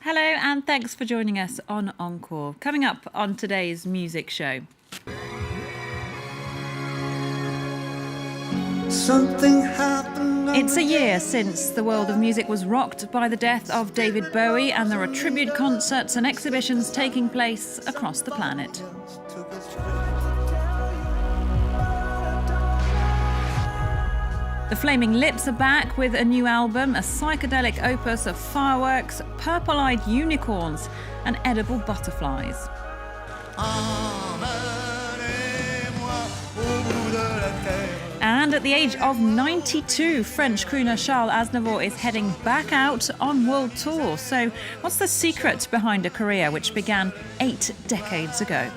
Hello and thanks for joining us on Encore. Coming up on today's music show. Something happened. It's a year since the world of music was rocked by the death of David Bowie, and there are tribute concerts and exhibitions taking place across the planet. The Flaming Lips are back with a new album, a psychedelic opus of fireworks, purple-eyed unicorns and edible butterflies. And at the age of 92, French crooner Charles Aznavour is heading back out on world tour. So what's the secret behind a career which began 8 decades ago?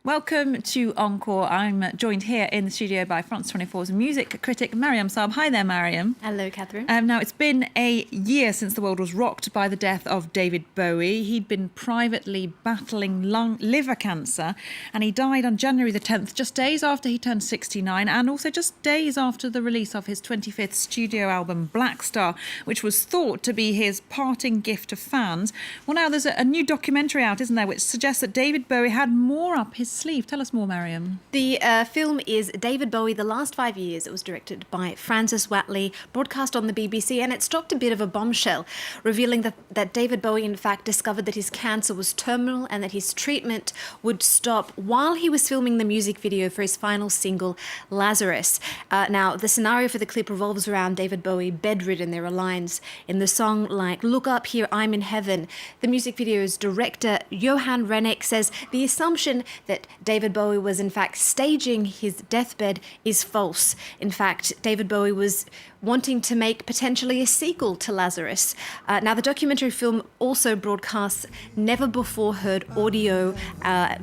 Welcome to Encore. I'm joined here in the studio by France 24's music critic Mariam Saab. Hi there, Mariam. Hello, Catherine. Now, it's been a year since the world was rocked by the death of David Bowie. He'd been privately battling liver cancer, and he died on January the 10th, just days after he turned 69, and also just days after the release of his 25th studio album, Black Star, which was thought to be his parting gift to fans. Well, now there's a new documentary out, isn't there, which suggests that David Bowie had more up his sleeve. Tell us more, Mariam. The film is David Bowie, The Last 5 Years. It was directed by Francis Watley, broadcast on the BBC, and it's dropped a bit of a bombshell, revealing that David Bowie, in fact, discovered that his cancer was terminal and that his treatment would stop while he was filming the music video for his final single, Lazarus. Now, the scenario for the clip revolves around David Bowie bedridden. There are lines in the song like, "Look up here, I'm in heaven." The music video's director, Johan Renneck, says the assumption that David Bowie was in fact staging his deathbed is false. In fact, David Bowie was wanting to make potentially a sequel to Lazarus. Now, the documentary film also broadcasts never-before-heard audio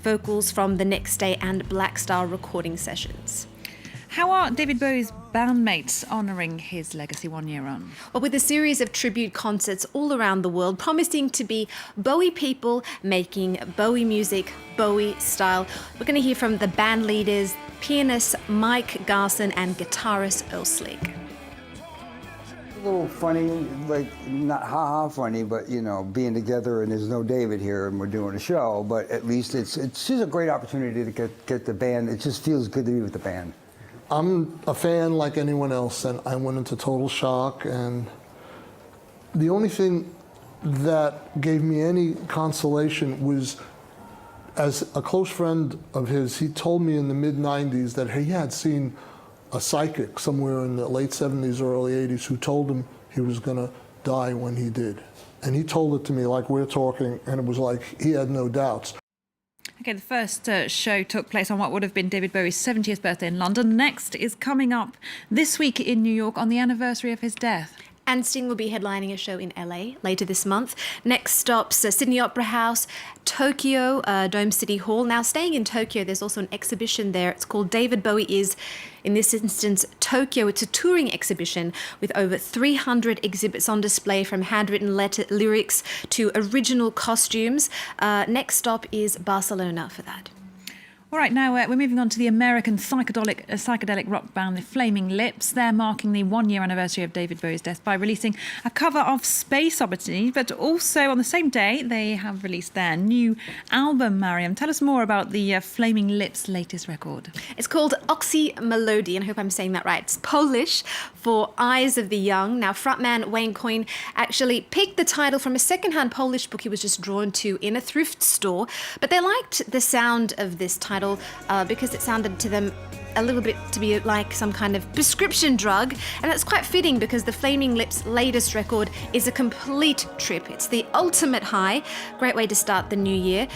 vocals from The Next Day and Black Star recording sessions. How are David Bowie's bandmates honouring his legacy 1 year on? Well, with a series of tribute concerts all around the world, promising to be Bowie people making Bowie music, Bowie style. We're going to hear from the band leaders, pianist Mike Garson and guitarist Earl Slick. A little funny, like not ha-ha funny, but you know, being together and there's no David here and we're doing a show, but at least it's just a great opportunity to get the band. It just feels good to be with the band. I'm a fan like anyone else, and I went into total shock, and the only thing that gave me any consolation was, as a close friend of his, he told me in the mid-90s that he had seen a psychic somewhere in the late 70s or early 80s who told him he was going to die when he did. And he told it to me like we're talking, and it was like he had no doubts. Okay, the first show took place on what would have been David Bowie's 70th birthday in London. Next is coming up this week in New York on the anniversary of his death. And Sting will be headlining a show in LA later this month. Next stops Sydney Opera House, Tokyo, Dome City Hall. Now, staying in Tokyo, there's also an exhibition there. It's called David Bowie is, in this instance, Tokyo. It's a touring exhibition with over 300 exhibits on display, from handwritten lyrics to original costumes. Next stop is Barcelona for that. All right, now we're moving on to the American psychedelic rock band, the Flaming Lips. They're marking the 1 year anniversary of David Bowie's death by releasing a cover of Space Oddity, but also on the same day they have released their new album, Mariam. Tell us more about the Flaming Lips' latest record. It's called Oxy Melody, and I hope I'm saying that right. It's Polish for Eyes of the Young. Now, frontman Wayne Coyne actually picked the title from a secondhand Polish book he was just drawn to in a thrift store, but they liked the sound of this title because it sounded to them a little bit to be like some kind of prescription drug, and that's quite fitting because the Flaming Lips' latest record is a complete trip. It's the ultimate high. Great way to start the new year.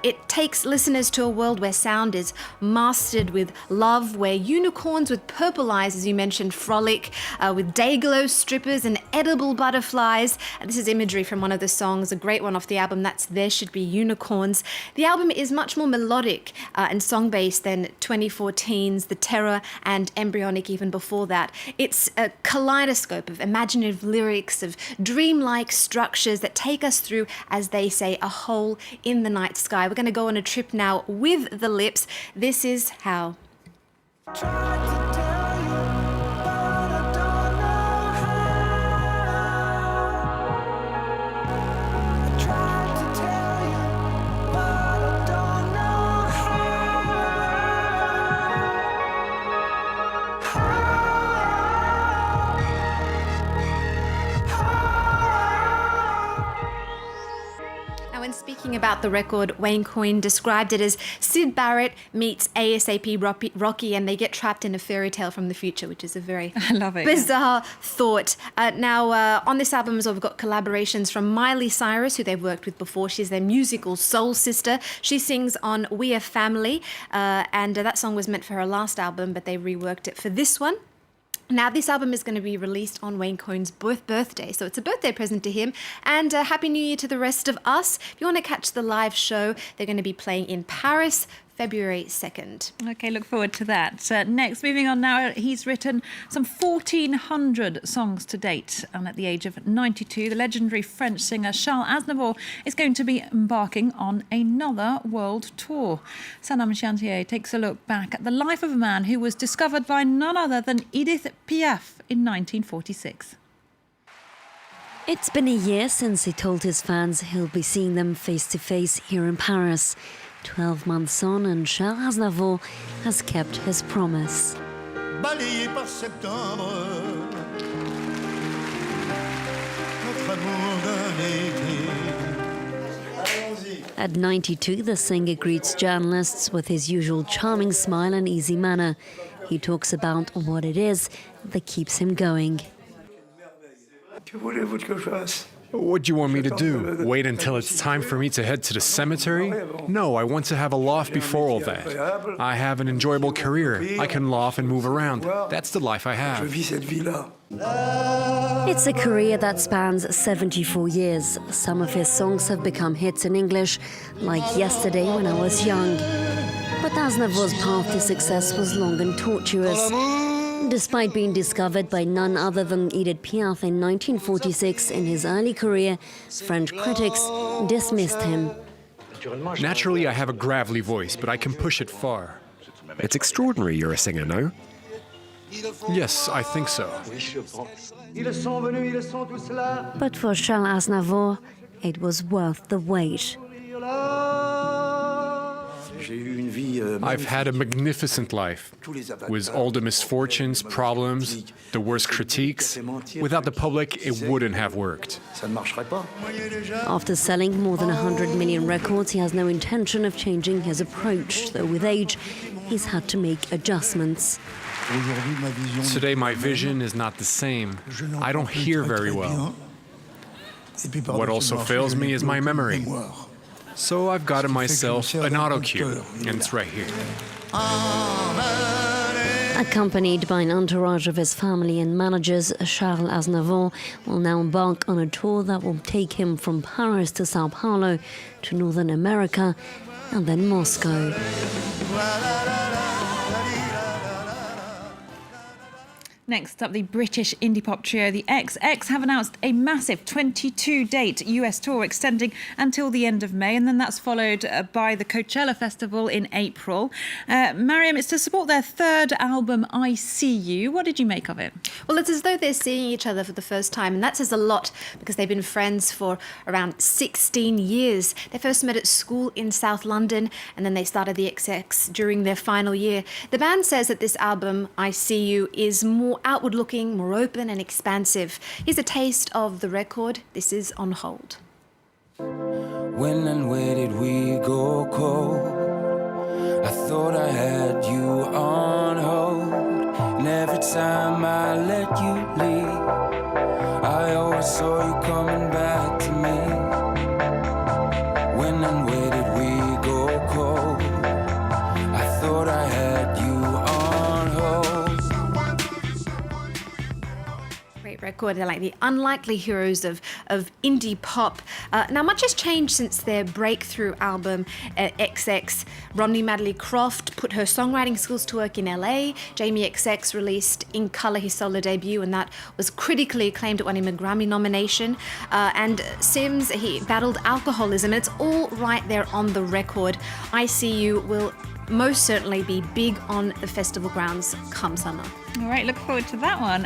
It takes listeners to a world where sound is mastered with love, where unicorns with purple eyes, as you mentioned, frolic, with day-glow strippers and edible butterflies. And this is imagery from one of the songs, a great one off the album, that's There Should Be Unicorns. The album is much more melodic and song-based than 2014's The Terror and Embryonic even before that. It's a kaleidoscope of imaginative lyrics, of dreamlike structures that take us through, as they say, a hole in the night sky. We're going to go on a trip now with the Lips. This is how. Tried to tell you, but Speaking about the record, Wayne Coyne described it as Syd Barrett meets ASAP Rocky, and they get trapped in a fairy tale from the future, which is a very I love it, bizarre thought. Now, on this album as well, we've got collaborations from Miley Cyrus, who they've worked with before. She's their musical soul sister. She sings on We Are Family, and that song was meant for her last album, but they reworked it for this one. Now, this album is going to be released on Wayne Coyne's birthday, so it's a birthday present to him. And Happy New Year to the rest of us. If you want to catch the live show, they're going to be playing in Paris, February 2nd. Okay, look forward to that. Next, moving on now, he's written some 1,400 songs to date. And at the age of 92, the legendary French singer Charles Aznavour is going to be embarking on another world tour. Sanam Chantier takes a look back at the life of a man who was discovered by none other than Edith Piaf in 1946. It's been a year since he told his fans he'll be seeing them face to face here in Paris. 12 months on, and Charles Aznavour has kept his promise. Balayé par septembre, notre amour d'un été. At 92, the singer greets journalists with his usual charming smile and easy manner. He talks about what it is that keeps him going. Que voulez-vous que je fasse? What do you want me to do? Wait until it's time for me to head to the cemetery? No, I want to have a laugh before all that. I have an enjoyable career. I can laugh and move around. That's the life I Je have. vis cette vie-là. It's a career that spans 74 years. Some of his songs have become hits in English, like Yesterday When I Was Young. But Aznavour's path to success was long and tortuous. Despite being discovered by none other than Edith Piaf in 1946 in his early career, French critics dismissed him. Naturally, I have a gravelly voice, but I can push it far. It's extraordinary you're a singer, no? Yes, I think so. Ils sont venus, ils sont tous là. But for Charles Aznavour, it was worth the wait. J'ai eu une vie I've had a magnificent life, with all the misfortunes, problems, the worst critiques. Without the public, it wouldn't have worked. Ça ne marcherait pas. After selling more than 100 million records, he has no intention of changing his approach, though with age, he's had to make adjustments. Today, my vision is not the same. I don't hear very well. What also fails me is my memory. So I've gotten myself an auto cue, and it's right here. Accompanied by an entourage of his family and managers, Charles Aznavour will now embark on a tour that will take him from Paris to Sao Paulo to Northern America and then Moscow. Next up, the British indie pop trio, the XX, have announced a massive 22-date US tour extending until the end of May, and then that's followed by the Coachella Festival in April. Mariam, it's to support their third album, I See You. What did you make of it? Well, it's as though they're seeing each other for the first time, and that says a lot because they've been friends for around 16 years. They first met at school in South London, and then they started the XX during their final year. The band says that this album, I See You, is more outward-looking, more open and expansive. Here's a taste of the record. This is On Hold. When and where did we go cold? I thought I had you on hold. And every time I let you leave, I always saw you coming back to me. When and where did we go cold? I thought I had you on hold. Record. They're like the unlikely heroes of indie pop. Now, much has changed since their breakthrough album, XX. Rodney Madley Croft put her songwriting skills to work in LA. Jamie XX released In Colour, his solo debut, and that was critically acclaimed. It won him a Grammy nomination. And Sims, he battled alcoholism. And it's all right there on the record. I See You will most certainly be big on the festival grounds come summer. All right, look forward to that one.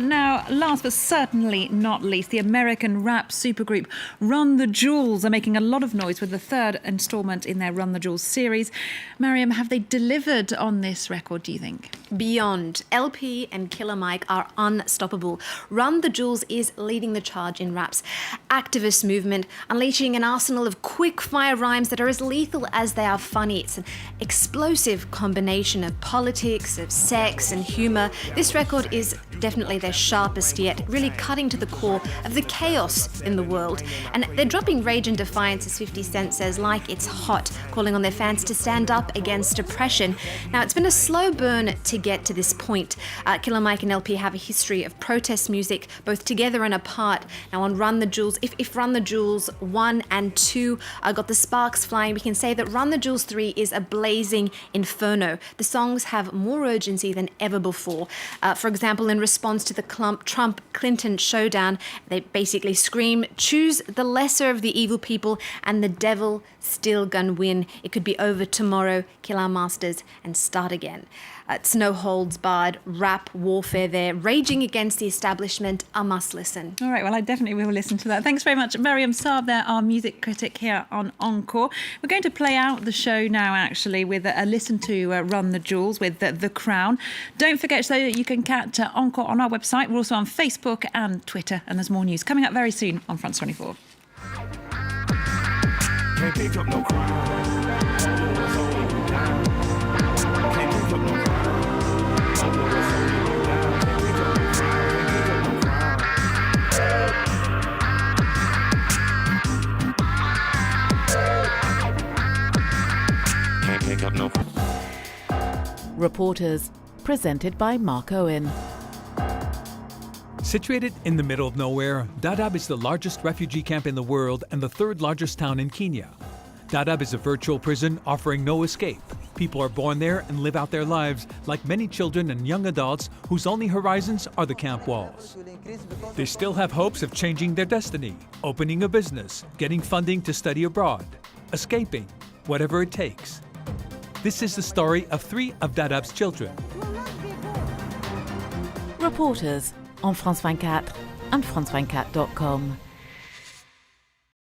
Now, last but certainly not least, the American rap supergroup Run the Jewels are making a lot of noise with the third instalment in their Run the Jewels series. Mariam, have they delivered on this record, do you think? Beyond. LP and Killer Mike are unstoppable. Run the Jewels is leading the charge in rap's activist movement, unleashing an arsenal of quick-fire rhymes that are as lethal as they are funny. It's an explosive combination of politics, of sex and humour. This record is definitely their sharpest yet, really cutting to the core of the chaos in the world. And they're dropping rage and defiance, as 50 Cent says, like it's hot, calling on their fans to stand up against oppression. Now, it's been a slow burn to get to this point. Killer Mike and LP have a history of protest music, both together and apart. Now, on Run the Jewels, if Run the Jewels 1 and 2 got the sparks flying, we can say that Run the Jewels 3 is a blazing inferno. The songs have more urgency than ever before. For example, in response to the Trump-Clinton showdown, they basically scream, choose the lesser of the evil people and the devil still gonna win. It could be over tomorrow, kill our masters and start again. It's no holds barred rap warfare there, raging against the establishment. A must listen. All right, well, I definitely will listen to that. Thanks very much, Mariam Saab there, our music critic here on Encore. We're going to play out the show now, actually, with a listen to Run the Jewels with The Crown. Don't forget, though, that you can catch Encore on our website. We're also on Facebook and Twitter, and there's more news coming up very soon on France 24. Can't pick up no crown. Reporters, presented by Mark Owen. Situated in the middle of nowhere, Dadaab is the largest refugee camp in the world and the third largest town in Kenya. Dadaab is a virtual prison offering no escape. People are born there and live out their lives like many children and young adults whose only horizons are the camp walls. They still have hopes of changing their destiny, opening a business, getting funding to study abroad, escaping, whatever it takes. This is the story of 3 of Dadaab's children. Reporters on France 24 and France24.com.